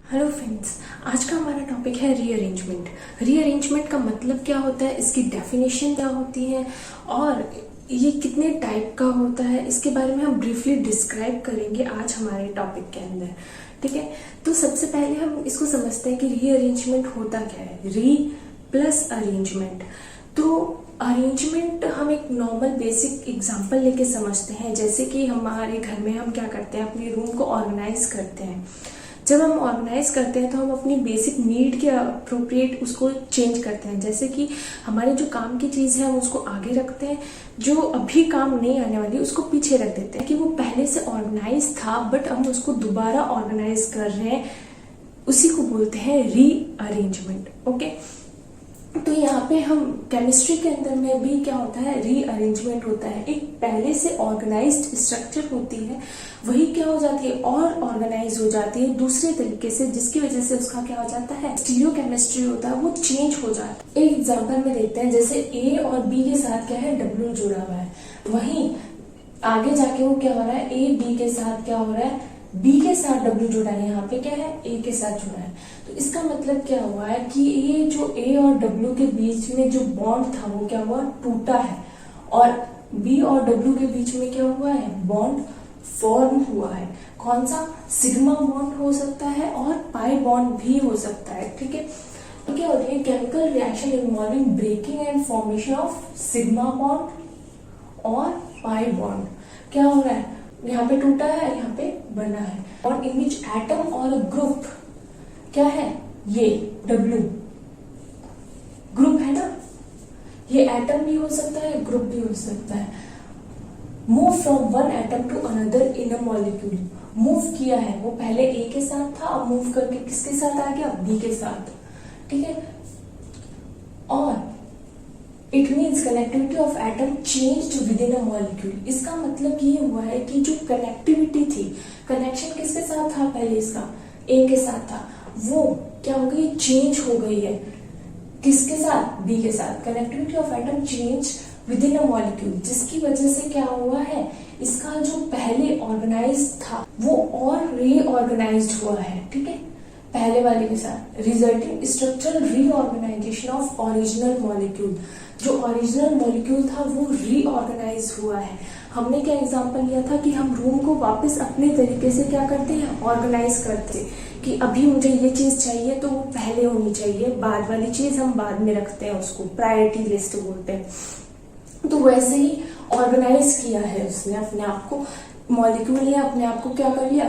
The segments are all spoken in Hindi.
हेलो फ्रेंड्स, आज का हमारा टॉपिक है रीअरेंजमेंट। रीअरेंजमेंट का मतलब क्या होता है, इसकी डेफिनेशन क्या होती है और ये कितने टाइप का होता है, इसके बारे में हम ब्रीफली डिस्क्राइब करेंगे आज हमारे टॉपिक के अंदर। ठीक है, तो सबसे पहले हम इसको समझते हैं कि रीअरेंजमेंट होता क्या है। री प्लस अरेंजमेंट। तो अरेंजमेंट हम एक नॉर्मल बेसिक एग्जांपल लेके समझते हैं, जैसे कि हमारे घर में हम क्या करते हैं, अपने रूम को ऑर्गेनाइज करते हैं। जब हम ऑर्गेनाइज करते हैं तो हम अपनी बेसिक नीड के अप्रोप्रिएट उसको चेंज करते हैं। जैसे कि हमारे जो काम की चीज़ है हम उसको आगे रखते हैं, जो अभी काम नहीं आने वाली उसको पीछे रख देते हैं। कि वो पहले से ऑर्गेनाइज था बट हम उसको दोबारा ऑर्गेनाइज कर रहे हैं, उसी को बोलते हैं रीअरेंजमेंट। ओके, तो यहाँ पे हम केमिस्ट्री के अंदर में भी क्या होता है, रीअरेंजमेंट होता है। एक पहले से ऑर्गेनाइज्ड स्ट्रक्चर होती है, वही क्या हो जाती है और ऑर्गेनाइज हो जाती है दूसरे तरीके से, जिसकी वजह से उसका क्या हो जाता है, स्टीरियो केमिस्ट्री होता है वो चेंज हो जाता है। एक एग्जांपल में देखते हैं, जैसे ए और बी के साथ क्या है, डब्ल्यू जुड़ा हुआ है। वहीं आगे जाके वो क्या हो रहा है, ए बी के साथ क्या हो रहा है, बी के साथ डब्ल्यू जुड़ा है, यहाँ पे क्या है, ए के साथ जुड़ा है। तो इसका मतलब क्या हुआ है कि ये जो ए और डब्ल्यू के बीच में जो बॉन्ड था वो क्या हुआ, टूटा है। और बी और डब्ल्यू के बीच में क्या हुआ है, बॉन्ड फॉर्म हुआ है। कौन सा, सिग्मा बॉन्ड हो सकता है और पाई बॉन्ड भी हो सकता है। ठीक है, तो क्या होती है, chemical reaction involving breaking and formation of sigma bond और पाई बॉन्ड। क्या हो रहा है, यहाँ पे टूटा है, यहाँ पे बना है। और इन विच एटम और ग्रुप क्या है, ये डब्ल्यू ग्रुप है ना, ये एटम भी हो सकता है, ग्रुप भी हो सकता है। Move from one atom to another in a molecule. Move किया है, वो पहले ए के साथ था, अब मूव करके किसके साथ आ गया, बी के साथ। ठीक है, और it means connectivity of atom changed with in a molecule. इसका मतलब ये हुआ है कि जो कनेक्टिविटी थी, कनेक्शन किसके साथ था, पहले इसका ए के साथ था, वो क्या हो गई, चेंज हो गई है। किसके साथ, बी के साथ। Connectivity of atom change with in a molecule, जिसकी वजह से क्या हुआ है, इसका जो पहले ऑर्गेनाइज था वो और रीऑर्गेनाइज्ड हुआ है। ठीक है, पहले वाले के साथ, resulting structural reorganisation of original molecule. जो ओरिजिनल मॉलिक्यूल था वो रीऑर्गेनाइज हुआ है। हमने क्या एग्जांपल लिया था कि हम रूम को वापस अपने तरीके से क्या करते हैं, ऑर्गेनाइज करते हैं। कि अभी मुझे ये चीज चाहिए तो वो पहले होनी चाहिए, बाद वाली चीज हम बाद में रखते हैं, उसको प्रायोरिटी लिस्ट बोलते हैं। तो वैसे ही ऑर्गेनाइज किया है उसने अपने आप को, मॉलिक्यूल ने अपने आप को क्या कर लिया,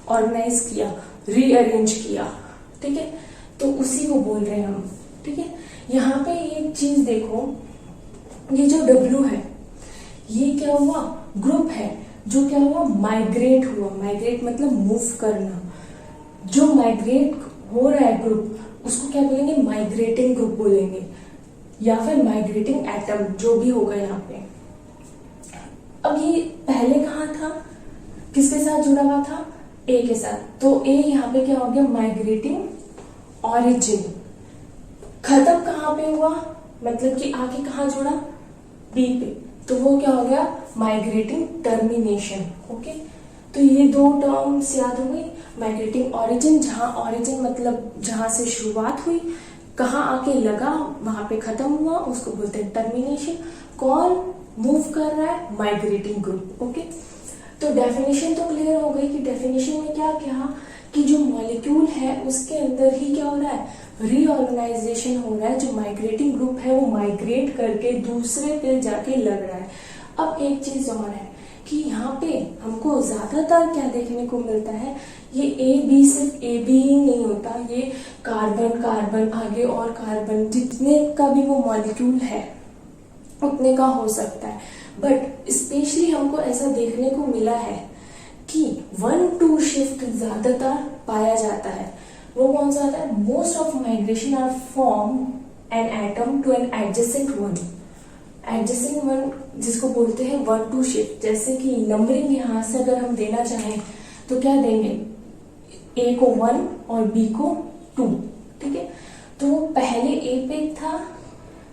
ऑर्गेनाइज किया, रीअरेंज किया। ठीक है, तो उसी को बोल रहे हैं हम। ठीक है, यहाँ पे एक चीज देखो, ये जो डब्ल्यू है ये क्या हुआ, ग्रुप है, जो क्या हुआ, माइग्रेट हुआ। माइग्रेट मतलब मूव करना। जो माइग्रेट हो रहा है ग्रुप, उसको क्या बोलेंगे, माइग्रेटिंग ग्रुप बोलेंगे, या फिर माइग्रेटिंग एटम, जो भी होगा यहाँ पे। अब ये पहले कहाँ था, किसके साथ जुड़ा हुआ था, ए के साथ। तो ए यहाँ पे क्या हो गया, माइग्रेटिंग ऑरिजिन। खत्म कहाँ पे हुआ, मतलब कि आगे कहाँ जुड़ा, बी पे, तो वो क्या हो गया, माइग्रेटिंग टर्मिनेशन। ओके, तो ये दो टर्म्स याद हो गई। माइग्रेटिंग ऑरिजिन, जहां ऑरिजिन मतलब जहां से शुरुआत हुई, कहाँ आके लगा, वहां पे खत्म हुआ, उसको बोलते हैं टर्मिनेशन। कौन मूव कर रहा है, माइग्रेटिंग ग्रुप। ओके, तो डेफिनेशन तो क्लियर हो गई कि डेफिनेशन में क्या कहा कि जो मॉलिक्यूल है उसके अंदर ही क्या हो रहा है, रीऑर्गेनाइजेशन हो रहा है। जो माइग्रेटिंग ग्रुप है वो माइग्रेट करके दूसरे पे जाके लग रहा है। अब एक चीज और है कि यहाँ पे हमको ज्यादातर क्या देखने को मिलता है, ये ए बी सिर्फ ए बी ही नहीं होता, ये कार्बन कार्बन आगे और कार्बन, जितने का भी वो मॉलिक्यूल है उतने का हो सकता है। बट स्पेशली हमको ऐसा देखने को मिला है कि 1-2 शिफ्ट ज्यादातर पाया जाता है। वो कौन सा आता है, most of migration are form an atom to an adjacent one. Adjacent one जिसको बोलते हैं 1-2 शिफ्ट। जैसे कि नंबरिंग यहाँ से अगर हम देना चाहें तो क्या देंगे, ए को 1 और बी को 2। ठीक है, तो पहले ए पे था,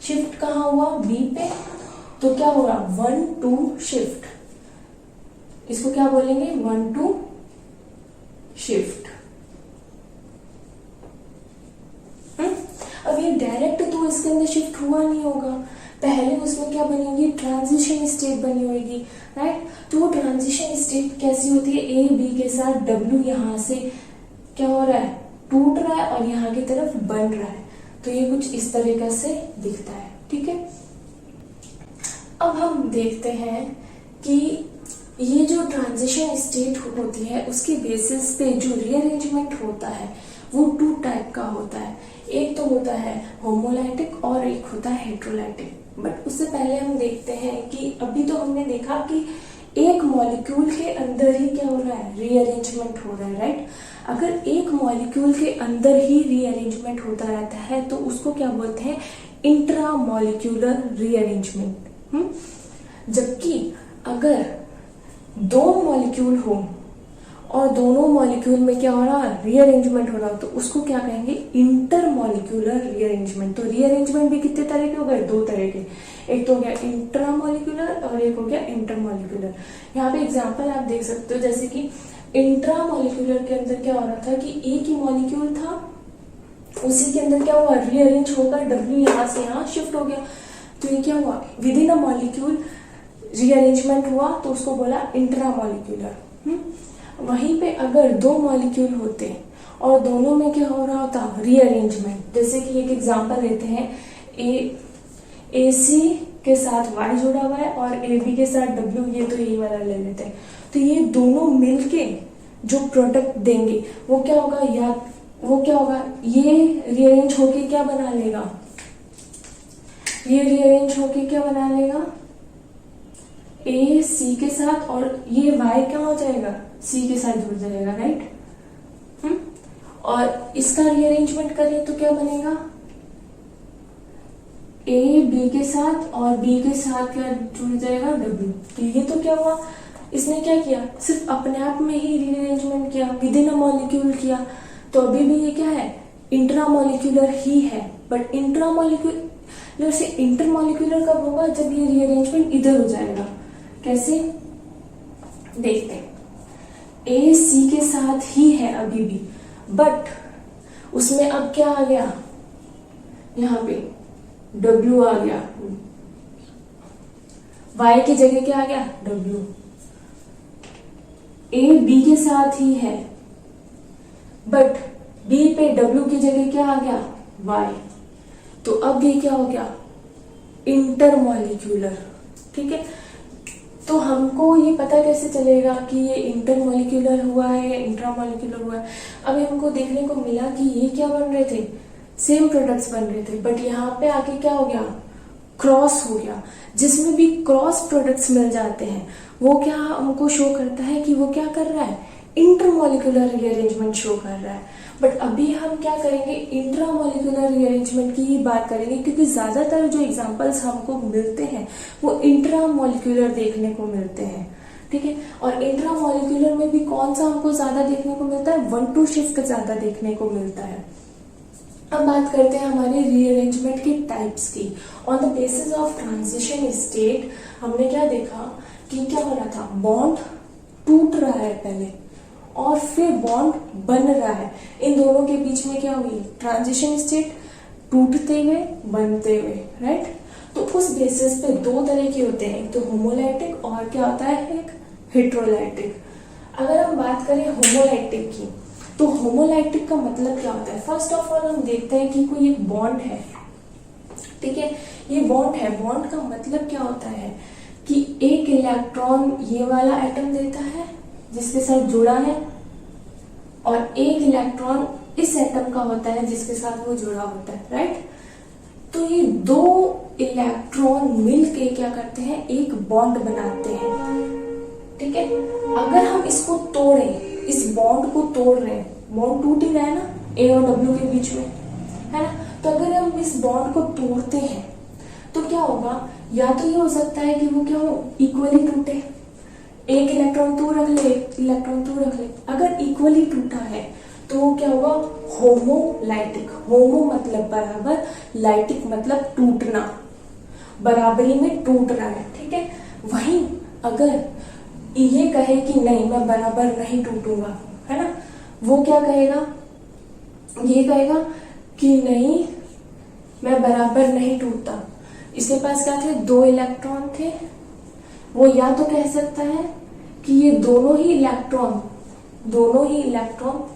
शिफ्ट कहाँ हुआ, बी पे, तो क्या हो रहा, 1-2 शिफ्ट। इसको क्या बोलेंगे, 1-2 शिफ्ट। इसके अंदर शिफ्ट हुआ नहीं होगा, पहले उसमें क्या बनी होगी, ट्रांजिशन स्टेट बनी होगी, राइट। तो वो ट्रांजिशन स्टेट कैसी होती है, ए बी के साथ डब्ल्यू यहाँ से क्या हो रहा है, टूट रहा है और यहाँ की तरफ बन रहा है। तो ये कुछ इस तरीके से दिखता है, ठीक है। अब हम देखते हैं कि ये जो ट्रांजिशन स्टेट होती है उसके बेसिस पे जो रीअरेंजमेंट होता है वो टू टाइप का होता है। एक तो होता है होमोलाइटिक और एक होता है हेट्रोलाइटिक। बट उससे पहले हम देखते हैं कि अभी तो हमने देखा कि एक मॉलिक्यूल के अंदर ही क्या हो रहा है, रीअरेंजमेंट हो रहा है, राइट। अगर एक मॉलिक्यूल के अंदर ही रीअरेंजमेंट होता रहता है तो उसको क्या बोलते हैं, इंट्रा मॉलिक्यूलर रीअरेंजमेंट। जबकि अगर दो मॉलिक्यूल हो और दोनों मॉलिक्यूल में क्या हो रहा है, रीअरेंजमेंट हो रहा हो, तो उसको क्या कहेंगे, इंटर मॉलिक्यूलर रीअरेंजमेंट। तो रीअरेंजमेंट भी कितने तरह के हो गए, दो तरह के, एक तो हो गया इंट्रा मॉलिक्यूलर और एक हो गया इंटर मॉलिक्यूलर। यहाँ पे एग्जांपल आप देख सकते हो, जैसे कि इंट्रा मॉलिक्यूलर के अंदर क्या हो रहा था कि एक ही मॉलिक्यूल था, उसी के अंदर क्या हुआ, रीअरेंज होकर डब्ल्यू यहाँ से यहाँ शिफ्ट हो गया। तो ये क्या हुआ, with in a molecule rearrangement हुआ, तो उसको बोला इंट्रा मॉलिक्यूलर। वहीं पे अगर दो मॉलिक्यूल होते और दोनों में क्या हो रहा होता, रीअरेंजमेंट। जैसे कि एक एग्जांपल लेते हैं, ए सी के साथ Y जुड़ा हुआ है और ए बी के साथ W, ये तो यही वाला ले लेते हैं। तो ये दोनों मिलके जो प्रोडक्ट देंगे वो क्या होगा, या वो क्या होगा, ये रीअरेंज होके क्या बना लेगा, ये रीअरेंज होके क्या बना लेगा, ए सी के साथ, और ये Y क्या हो जाएगा, C के साथ जुड़ जाएगा, राइट। और इसका रीअरेंजमेंट करें तो क्या बनेगा, A B के साथ और B के साथ क्या जुड़ जाएगा, W। तो ये तो क्या हुआ, इसने क्या किया, सिर्फ अपने आप में ही रीअरेंजमेंट किया, विद इन अ मॉलिक्यूल किया। तो अभी भी ये क्या है, इंट्रा मॉलिक्यूलर ही है। बट इंट्रा मॉलिक्यूलर से इंटर मॉलिक्यूलर कब होगा, जब ये रीअरेंजमेंट इधर हो जाएगा। कैसे, देखते हैं। ए सी के साथ ही है अभी भी, बट उसमें अब क्या आ गया, यहाँ पे W आ गया, Y की जगह क्या आ गया, W। ए बी के साथ ही है, बट B पे W की जगह क्या आ गया, Y। तो अब ये क्या हो गया, इंटरमॉलिक्यूलर, ठीक है। तो हमको ये पता कैसे चलेगा कि ये इंटरमॉलिक्यूलर हुआ है, इंट्रामॉलिक्यूलर हुआ है। अभी हमको देखने को मिला कि ये क्या बन रहे थे, सेम प्रोडक्ट्स बन रहे थे, बट यहाँ पे आके क्या हो गया, क्रॉस हो गया। जिसमें भी क्रॉस प्रोडक्ट्स मिल जाते हैं वो क्या हमको शो करता है कि वो क्या कर रहा है, इंटरमॉलिक्यूलर रीअरेंजमेंट शो कर रहा है। बट अभी हम क्या करेंगे, इंट्रामॉलिक्यूलर रीअरेंजमेंट की ही बात करेंगे, क्योंकि ज्यादातर जो एग्जांपल्स हमको मिलते हैं वो इंट्रामॉलिक्यूलर देखने को मिलते हैं, ठीक है। और इंट्रामॉलिक्यूलर में भी कौन सा हमको ज्यादा देखने को मिलता है, 1-2 शिफ्ट ज्यादा देखने को मिलता है। अब बात करते हैं हमारे रीअरेंजमेंट के टाइप्स की। On the basis of transition state हमने क्या देखा कि क्या हो रहा था, बॉन्ड टूट रहा है पहले और फिर बॉन्ड बन रहा है। इन दोनों के बीच में क्या हुई, ट्रांजिशन स्टेट, टूटते हुए बनते हुए, राइट। तो उस बेसिस पे दो तरह के होते हैं, एक तो होमोलाइटिक और क्या होता है, एक हेट्रोलाइटिक। अगर हम बात करें होमोलाइटिक की, तो होमोलाइटिक का मतलब क्या होता है, फर्स्ट ऑफ ऑल हम देखते हैं कि कोई एक बॉन्ड है, ठीक है। ये बॉन्ड है, बॉन्ड का मतलब क्या होता है कि एक इलेक्ट्रॉन ये वाला एटम देता है जिसके साथ जुड़ा है, और एक इलेक्ट्रॉन इस एटम का होता है जिसके साथ वो जुड़ा होता है, राइट। तो ये दो इलेक्ट्रॉन मिलके क्या करते हैं, एक बॉन्ड बनाते हैं, ठीक है। अगर हम इसको तोड़ें, इस बॉन्ड को तोड़ रहे हैं, बॉन्ड टूट ही रहा है ना ए और डब्ल्यू के बीच में, है ना। तो अगर हम इस बॉन्ड को तोड़ते हैं तो क्या होगा, या तो ये हो सकता है कि वो क्या हो, इक्वली टूटे, एक इलेक्ट्रॉन तू रख ले, एक इलेक्ट्रॉन तू रख ले। अगर इक्वली टूटा है तो वो क्या होगा, होमोलाइटिक। होमो मतलब बराबर, लाइटिक मतलब टूटना, बराबरी में टूट रहा है, ठीक है। वहीं अगर ये कहे कि नहीं मैं बराबर नहीं टूटूंगा, है ना, वो क्या कहेगा, ये कहेगा कि नहीं मैं बराबर नहीं टूटता। इसके पास क्या थे, 2 इलेक्ट्रॉन थे। वो या तो कह सकता है कि ये दोनों ही इलेक्ट्रॉन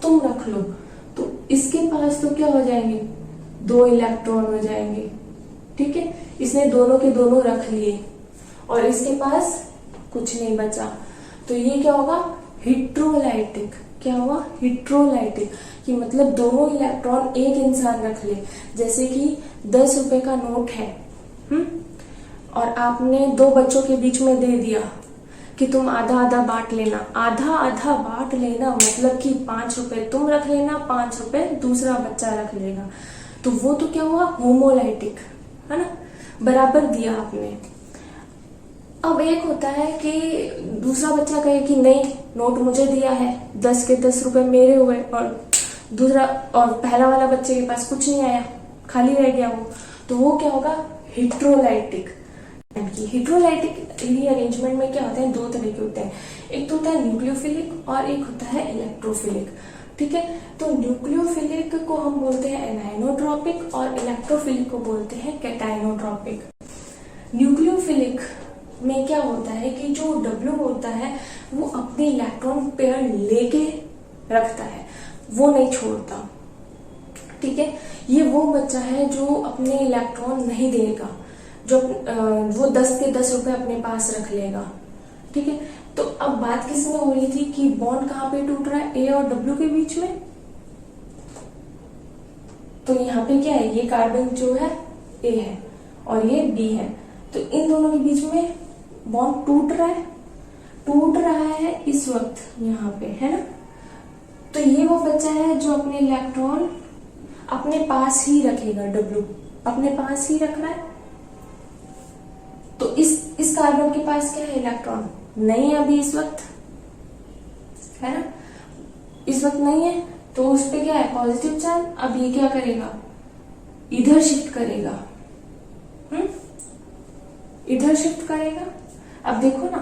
तुम रख लो, तो इसके पास तो क्या हो जाएंगे, 2 इलेक्ट्रॉन हो जाएंगे। ठीक है, इसने दोनों के दोनों रख लिए और इसके पास कुछ नहीं बचा, तो ये क्या होगा, हिट्रोलाइटिक। क्या हुआ, हिट्रोलाइटिक, कि मतलब दोनों इलेक्ट्रॉन एक इंसान रख ले। जैसे कि 10 रुपए का नोट है, और आपने 2 बच्चों के बीच में दे दिया कि तुम आधा आधा बांट लेना। आधा आधा बांट लेना मतलब कि 5 रुपए तुम रख लेना, 5 रुपए दूसरा बच्चा रख लेगा, तो वो तो क्या हुआ, होमोलाइटिक, है ना, बराबर दिया आपने। अब एक होता है कि दूसरा बच्चा कहे कि नहीं, नोट मुझे दिया है, 10 के 10 रुपए मेरे हुए, और पहला वाला बच्चे के पास कुछ नहीं आया, खाली रह गया वो, तो वो क्या होगा, हिट्रोलाइटिक। हिट्रोलाइटिक रीअरेंजमेंट में क्या होता है, 2 तरह के होते हैं, एक तो होता है न्यूक्लियोफिलिक और एक होता है इलेक्ट्रोफिलिक। ठीक है, तो न्यूक्लियोफिलिक को हम बोलते हैं एनाइनोट्रॉपिक और इलेक्ट्रोफिलिक को बोलते हैं कैटाइनोट्रॉपिक। न्यूक्लियोफिलिक में क्या होता है कि जो W होता है वो अपने इलेक्ट्रॉन पेयर लेके रखता है, वो नहीं छोड़ता। ठीक है, ये वो बच्चा है जो अपने इलेक्ट्रॉन नहीं देगा, जो वो 10 के 10 रुपए अपने पास रख लेगा। ठीक है, तो अब बात किस में हो रही थी कि बॉन्ड कहाँ पे टूट रहा है, A और W के बीच में। तो यहाँ पे क्या है, ये कार्बन जो है A है और ये B है, तो इन दोनों के बीच में बॉन्ड टूट रहा है इस वक्त यहाँ पे, है ना। तो ये वो बच्चा है जो अपने इलेक्ट्रॉन अपने पास ही रखेगा, W अपने पास ही रख रहा है। तो इस कार्बन के पास क्या है, इलेक्ट्रॉन नहीं है अभी इस वक्त, है ना, इस वक्त नहीं है, तो उस पे क्या है, पॉजिटिव चार्ज। अब ये क्या करेगा, इधर शिफ्ट करेगा, इधर शिफ्ट करेगा। अब देखो ना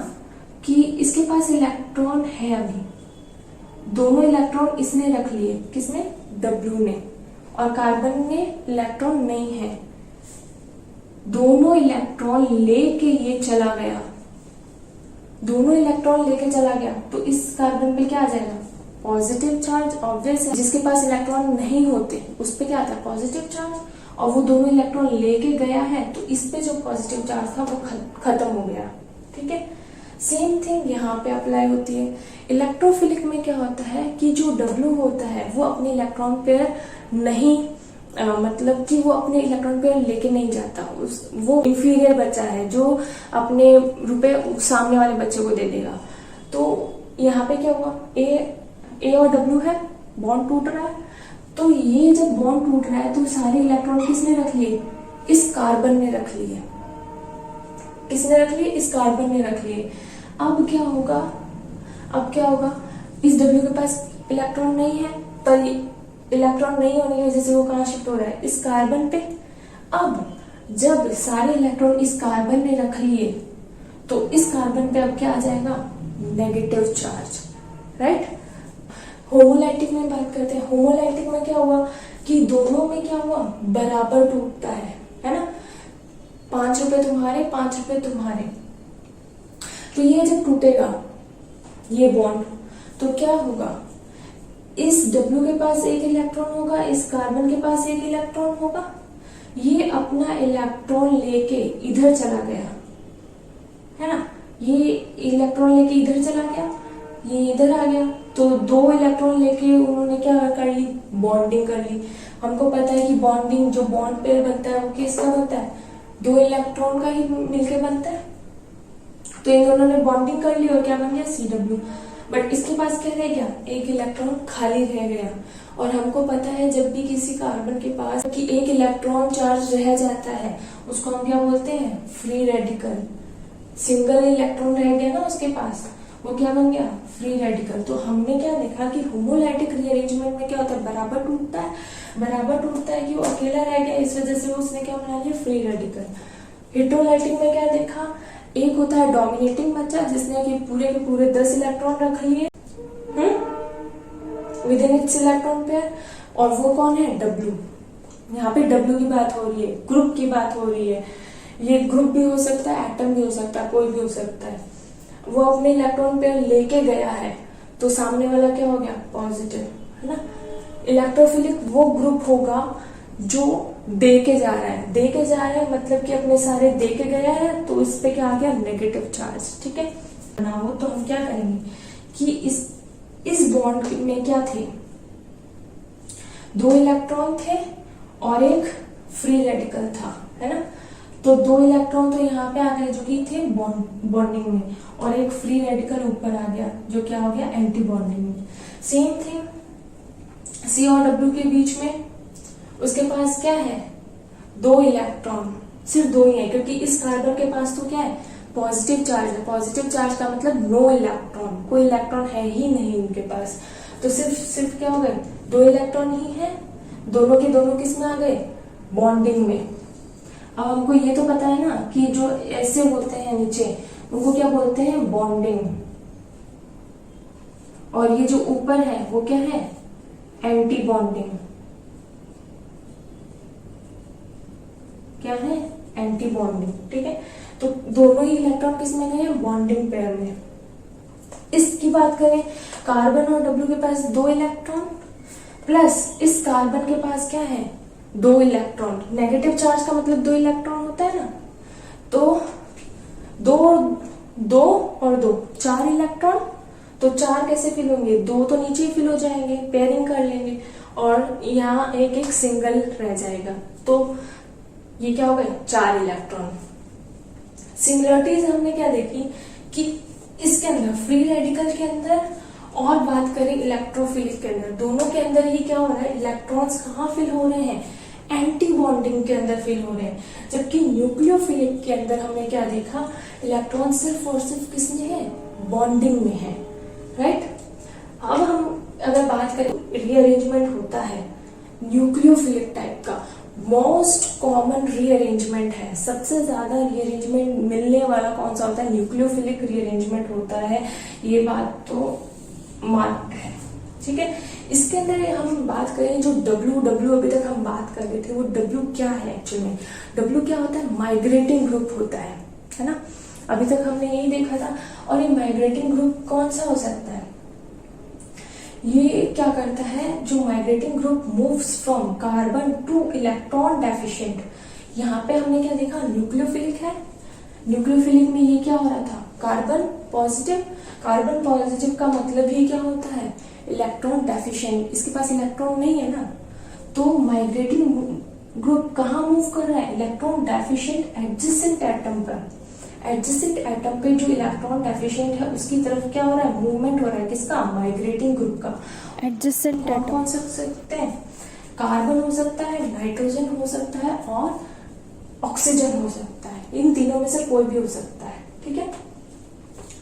कि इसके पास इलेक्ट्रॉन है, अभी दोनों इलेक्ट्रॉन इसने रख लिए, किसने, W ने, और कार्बन में इलेक्ट्रॉन नहीं है, दोनों इलेक्ट्रॉन लेके ये चला गया, तो इस कार्बन पे क्या आ जाएगा, पॉजिटिव चार्ज। ऑब्वियस है, जिसके पास इलेक्ट्रॉन नहीं होते उस पे क्या आता है, पॉजिटिव चार्ज, और वो दोनों इलेक्ट्रॉन लेके गया है, तो इस पे जो पॉजिटिव चार्ज था वो खत्म हो गया। ठीक है, सेम थिंग यहाँ पे अप्लाई होती है। इलेक्ट्रोफिलिक में क्या होता है कि जो W होता है वो अपने इलेक्ट्रॉन पेयर नहीं मतलब कि वो अपने इलेक्ट्रॉन पेयर लेके नहीं जाता, वो इंफीरियर बच्चा है जो अपने रुपए सामने वाले बच्चे को दे देगा। तो यहाँ पे क्या हुआ, A और W है, बॉन्ड टूट रहा है, तो ये जब बॉन्ड टूट रहा है तो सारे इलेक्ट्रॉन किसने रख लिए, इस कार्बन ने रख लिए, किसने रख लिए, इस कार्बन ने रख लिए। अब क्या होगा, इस W के पास इलेक्ट्रॉन नहीं है, पर इलेक्ट्रॉन नहीं होने की वजह से वो कहाँ शिफ्ट हो रहा है, इस कार्बन पे। अब जब सारे इलेक्ट्रॉन इस कार्बन ने रख लिए तो इस कार्बन पे अब क्या आ जाएगा, नेगेटिव चार्ज, राइट। होमोलाइटिक में बात करते हैं। होमोलाइटिक में क्या हुआ कि दोनों में क्या हुआ, बराबर टूटता है ना, 5 रुपए तुम्हारे, 5 रुपए तुम्हारे। तो ये जब टूटेगा ये बॉन्ड, तो क्या होगा, इस W के पास एक इलेक्ट्रॉन होगा, इस कार्बन के पास एक इलेक्ट्रॉन होगा, ये अपना इलेक्ट्रॉन लेके इधर चला गया, है ना, ये इलेक्ट्रॉन लेके इधर चला गया, ये इधर आ गया, तो 2 इलेक्ट्रॉन लेके उन्होंने क्या कर ली, बॉन्डिंग कर ली। हमको पता है कि बॉन्डिंग, जो बॉन्ड पेयर बनता है वो किसका बनता है, 2 इलेक्ट्रॉन का ही मिलके बनता है। तो इन दोनों ने बॉन्डिंग कर ली और क्या बन गया, CW। बट इसके पास क्या रह गया, एक इलेक्ट्रॉन खाली रह गया। और हमको पता है जब भी किसी कार्बन के पास कि एक इलेक्ट्रॉन चार्ज रह जाता है उसको हम क्या बोलते हैं, फ्री रेडिकल। सिंगल इलेक्ट्रॉन रह गया ना उसके पास, वो क्या बन गया, फ्री रेडिकल। तो हमने क्या देखा कि होमोलाइटिक रीअरेंजमेंट में क्या होता है, बराबर टूटता है कि वो अकेला रह गया, इस वजह से उसने क्या बना लिया, फ्री रेडिकल। हेटेरोलाइटिक में क्या देखा, एक होता है डोमिनेटिंग बच्चा जिसने कि पूरे के पूरे 10 इलेक्ट्रॉन रख लिए with in its electron pair, और वो कौन है, W। यहाँ पे W की बात हो रही है, ग्रुप की बात हो रही है। ये ग्रुप भी हो सकता है, एटम भी हो सकता है, कोई भी हो सकता है। वो अपने इलेक्ट्रॉन पेयर लेके गया है तो सामने वाला क्या हो गया, पॉजिटिव, है ना। इलेक्ट्रोफिलिक वो ग्रुप होगा जो दे के जा रहा है, दे के जा रहा है मतलब कि अपने सारे दे के गया है, तो इस पे क्या आ गया, नेगेटिव चार्ज। ठीक है ना। वो तो हम क्या करेंगे कि इस बॉन्ड में क्या थे, 2 इलेक्ट्रॉन थे और एक फ्री रेडिकल था, है ना। तो 2 इलेक्ट्रॉन तो यहाँ पे आ गए जो कि थे बॉन्डिंग में, और एक फ्री रेडिकल ऊपर आ गया जो क्या हो गया, एंटी बॉन्डिंग में। सेम थिंग C और W के बीच में, उसके पास क्या है, 2 इलेक्ट्रॉन, सिर्फ 2 ही है, क्योंकि इस कार्बन के पास तो क्या है, पॉजिटिव चार्ज है। पॉजिटिव चार्ज का मतलब नो इलेक्ट्रॉन, कोई इलेक्ट्रॉन है ही नहीं उनके पास। तो सिर्फ क्या हो गए, 2 इलेक्ट्रॉन ही है, दोनों के दोनों किस में आ गए, बॉन्डिंग में। अब हमको ये तो पता है ना कि जो ऐसे होते हैं नीचे उनको क्या बोलते हैं, बॉन्डिंग, और ये जो ऊपर है वो क्या है, एंटी बॉन्डिंग। क्या है, एंटी बॉन्डिंग। ठीक है, तो दोनों ही इलेक्ट्रॉन किस में गए, बॉन्डिंग पेयर में। इसकी बात करें, कार्बन और W के पास 2 इलेक्ट्रॉन, प्लस इस कार्बन के पास क्या है, 2 इलेक्ट्रॉन। नेगेटिव चार्ज का मतलब 2 इलेक्ट्रॉन होता है ना, तो 2 और 2 4 इलेक्ट्रॉन। तो 4 कैसे फिल होंगे, 2 तो नीचे ही फिल हो जाएंगे, पेयरिंग कर लेंगे, और यहाँ एक सिंगल रह जाएगा। तो ये क्या हो गए, 4 इलेक्ट्रॉन। सिमिलरिटीज हमने क्या देखी कि इसके अंदर फ्री रेडिकल के अंदर, और बात करें इलेक्ट्रोफिलिक के अंदर, दोनों के अंदर ये क्या हो रहा है, इलेक्ट्रॉन्स कहाँ फिल हो रहे हैं, एंटी बॉन्डिंग के अंदर फिल हो रहे हैं। जबकि न्यूक्लियोफिलिक के अंदर हमने क्या देखा, इलेक्ट्रॉन सिर्फ और सिर्फ किसमें है, बॉन्डिंग में है, राइट। अब हम अगर बात करें, रीअरेंजमेंट होता है न्यूक्लियोफिलिक टाइप का, मोस्ट कॉमन रीअरेंजमेंट है, सबसे ज्यादा रीअरेंजमेंट मिलने वाला कौन सा होता है, न्यूक्लियोफिलिक रीअरेंजमेंट होता है। ये बात तो मार्क्ड है, ठीक है। इसके अंदर हम बात करें, जो W अभी तक हम बात कर रहे थे, वो W क्या है एक्चुअली में, W क्या होता है, माइग्रेटिंग ग्रुप होता है ना। अभी तक हमने यही देखा था। और ये माइग्रेटिंग ग्रुप कौन सा हो सकता है, ये क्या करता है, जो migrating group moves from carbon two electron deficient. यहाँ पे हमने क्या देखा, न्यूक्लियोफिलिक है, न्यूक्लियोफिलिक में ये क्या हो रहा था, कार्बन पॉजिटिव। कार्बन पॉजिटिव का मतलब ही क्या होता है, इलेक्ट्रॉन डेफिशिएंट, इसके पास इलेक्ट्रॉन नहीं है ना। तो माइग्रेटिंग ग्रुप कहाँ मूव कर रहा है, इलेक्ट्रॉन डेफिशिएंट एडजेसेंट एटम पर। एडजेसेंट एटम पे जो इलेक्ट्रॉन डेफिशिएंट है उसकी तरफ क्या हो रहा है, मूवमेंट हो रहा है, किसका, माइग्रेटिंग ग्रुप का। एडजेसेंट एटम कौन से हो सकते हैं, कार्बन हो सकता है, नाइट्रोजन हो सकता है, और ऑक्सीजन हो सकता है। इन तीनों में से कोई भी हो सकता है, ठीक है।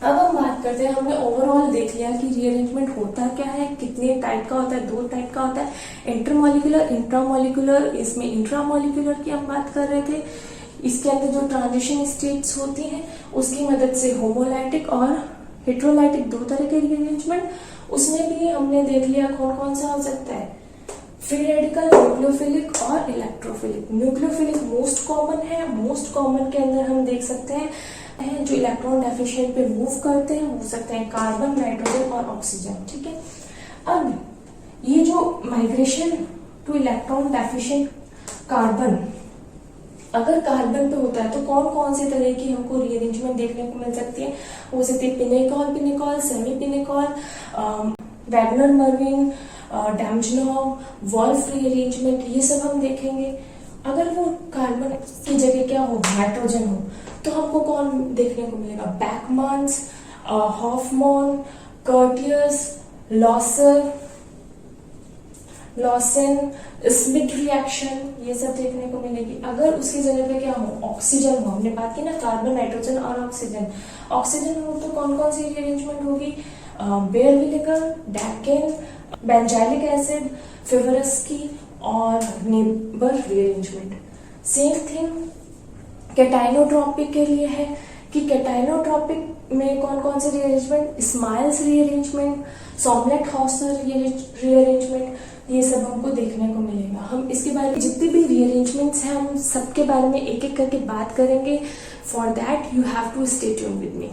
अब हम बात करते हैं, हमने ओवरऑल देख लिया कि रीअरेंजमेंट होता क्या है, कितने टाइप का होता है, 2 टाइप का होता है, इंटरमॉलिक्यूलर, इंट्रामॉलिक्यूलर। इसमें इंट्रामॉलिक्यूलर की हम बात कर रहे थे। इसके अंदर जो ट्रांजिशन स्टेट्स होती हैं उसकी मदद से होमोलाइटिक और हेट्रोलाइटिक 2 तरह के रीअरेंजमेंट। उसमें भी हमने देख लिया कौन कौन सा हो सकता है, फ्री रेडिकल, न्यूक्लियोफिलिक और इलेक्ट्रोफिलिक। न्यूक्लियोफिलिक मोस्ट कॉमन है, मोस्ट कॉमन के अंदर हम देख सकते हैं जो इलेक्ट्रॉन डेफिशिएंट पे मूव करते हैं हो सकते हैं कार्बन, नाइट्रोजन और ऑक्सीजन, ठीक है। अब ये जो migration two electron deficient carbon, अगर कार्बन पे होता है तो कौन कौन से तरह की हमको रीअरेंजमेंट देखने को मिल सकती है, हो सकती है pinacol, semi pinacol, Wagner Meerwein, Demjanov, Wolff rearrangement, ये सब हम देखेंगे। अगर वो कार्बन की जगह क्या हो, नाइट्रोजन हो, तो हमको कौन देखने को मिलेगा, बैकमान्स, Hoffmann, courteous, Lausanne, Smith reaction, ये सब देखने को मिलेगी। अगर उसकी जगह पे क्या हो, ऑक्सीजन हो, हमने बात की ना कार्बन, नाइट्रोजन और ऑक्सीजन हो, तो कौन कौन सी रीअरेंजमेंट होगी, बेयर-विलिकर, डैकेन, बेंजाइलिक एसिड, फेवरस्की और नेबर रीअरेंजमेंट। सेम थिंग कैटाइनोट्रॉपिक के लिए है कि कैटाइनोट्रॉपिक में कौन कौन से रीअरेंजमेंट, स्माइल्स रीअरेंजमेंट, सॉमलेट हॉस्टर रीअरेंजमेंट, ये सब हमको देखने को मिलेगा। हम इसके बारे में जितने भी रीअरेंजमेंट्स हैं हम सबके बारे में एक एक करके बात करेंगे. For that you have to stay tune with me.